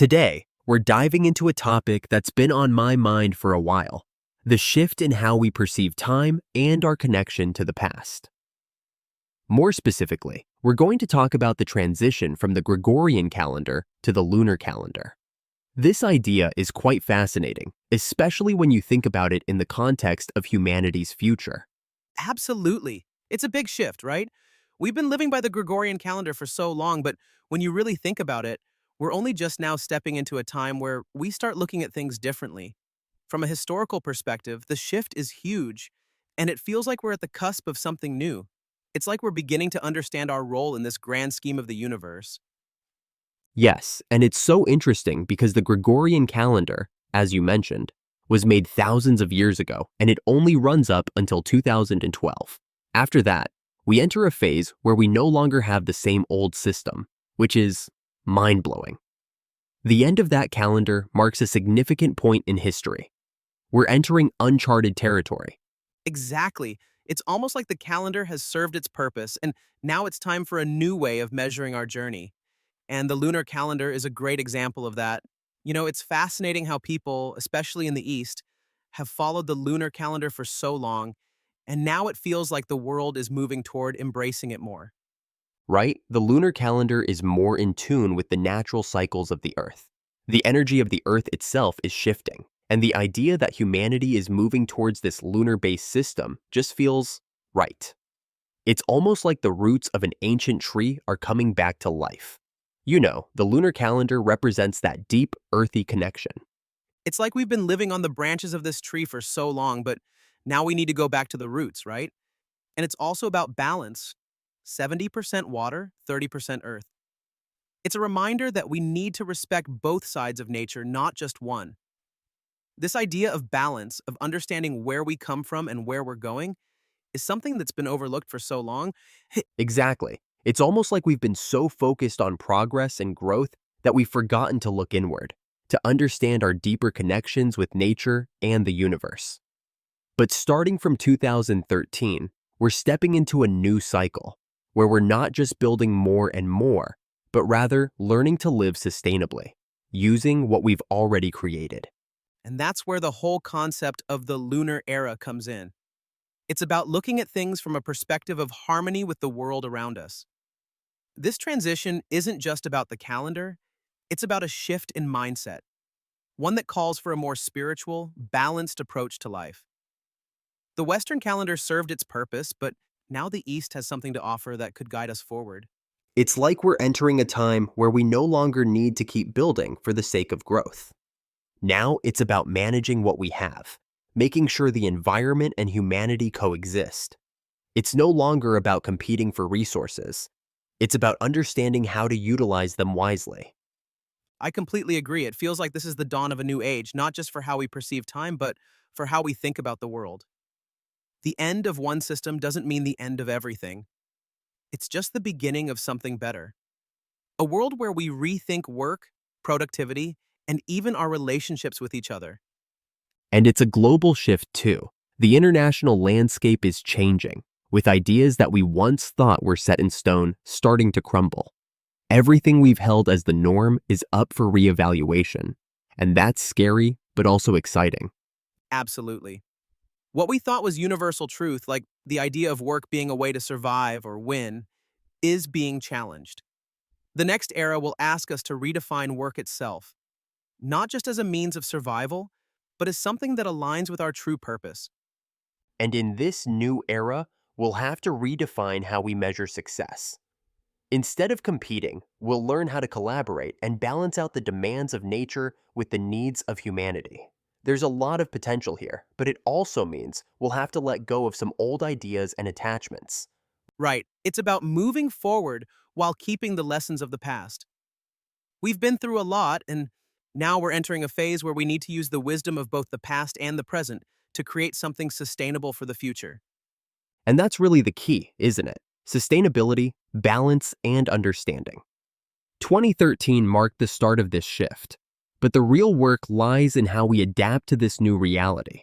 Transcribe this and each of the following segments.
Today, we're diving into a topic that's been on my mind for a while: the shift in how we perceive time and our connection to the past. More specifically, we're going to talk about the transition from the Gregorian calendar to the lunar calendar. This idea is quite fascinating, especially when you think about it in the context of humanity's future. Absolutely. It's a big shift, right? We've been living by the Gregorian calendar for so long, but when you really think about it, we're only just now stepping into a time where we start looking at things differently. From a historical perspective, the shift is huge, and it feels like we're at the cusp of something new. It's like we're beginning to understand our role in this grand scheme of the universe. Yes, and it's so interesting because the Gregorian calendar, as you mentioned, was made thousands of years ago, and it only runs up until 2012. After that, we enter a phase where we no longer have the same old system, which is mind-blowing. The end of that calendar marks a significant point in history. We're entering uncharted territory. Exactly. It's almost like the calendar has served its purpose, and now it's time for a new way of measuring our journey. And the lunar calendar is a great example of that. It's fascinating how people, especially in the East, have followed the lunar calendar for so long, and now it feels like the world is moving toward embracing it more. Right? The lunar calendar is more in tune with the natural cycles of the Earth. The energy of the Earth itself is shifting, and the idea that humanity is moving towards this lunar-based system just feels right. It's almost like the roots of an ancient tree are coming back to life. The lunar calendar represents that deep, earthy connection. It's like we've been living on the branches of this tree for so long, but now we need to go back to the roots, right? And it's also about balance: 70% water, 30% earth. It's a reminder that we need to respect both sides of nature, not just one. This idea of balance, of understanding where we come from and where we're going, is something that's been overlooked for so long. Exactly. It's almost like we've been so focused on progress and growth that we've forgotten to look inward, to understand our deeper connections with nature and the universe. But starting from 2013, we're stepping into a new cycle where we're not just building more and more, but rather learning to live sustainably, using what we've already created. And that's where the whole concept of the lunar era comes in. It's about looking at things from a perspective of harmony with the world around us. This transition isn't just about the calendar, it's about a shift in mindset, one that calls for a more spiritual, balanced approach to life. The Western calendar served its purpose, but now the East has something to offer that could guide us forward. It's like we're entering a time where we no longer need to keep building for the sake of growth. Now it's about managing what we have, making sure the environment and humanity coexist. It's no longer about competing for resources. It's about understanding how to utilize them wisely. I completely agree. It feels like this is the dawn of a new age, not just for how we perceive time, but for how we think about the world. The end of one system doesn't mean the end of everything. It's just the beginning of something better. A world where we rethink work, productivity, and even our relationships with each other. And it's a global shift too. The international landscape is changing, with ideas that we once thought were set in stone starting to crumble. Everything we've held as the norm is up for reevaluation, and that's scary but also exciting. Absolutely. What we thought was universal truth, like the idea of work being a way to survive or win, is being challenged. The next era will ask us to redefine work itself, not just as a means of survival, but as something that aligns with our true purpose. And in this new era, we'll have to redefine how we measure success. Instead of competing, we'll learn how to collaborate and balance out the demands of nature with the needs of humanity. There's a lot of potential here, but it also means we'll have to let go of some old ideas and attachments. Right, it's about moving forward while keeping the lessons of the past. We've been through a lot, and now we're entering a phase where we need to use the wisdom of both the past and the present to create something sustainable for the future. And that's really the key, isn't it? Sustainability, balance, and understanding. 2013 marked the start of this shift, but the real work lies in how we adapt to this new reality.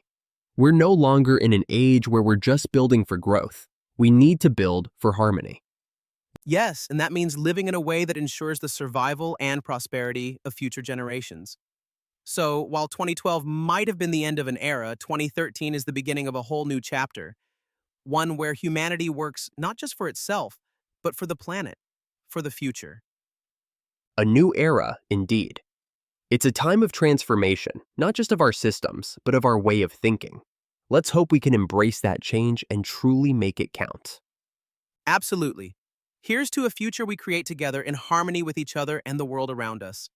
We're no longer in an age where we're just building for growth. We need to build for harmony. Yes, and that means living in a way that ensures the survival and prosperity of future generations. So, while 2012 might have been the end of an era, 2013 is the beginning of a whole new chapter, one where humanity works not just for itself, but for the planet, for the future. A new era, indeed. It's a time of transformation, not just of our systems, but of our way of thinking. Let's hope we can embrace that change and truly make it count. Absolutely. Here's to a future we create together in harmony with each other and the world around us.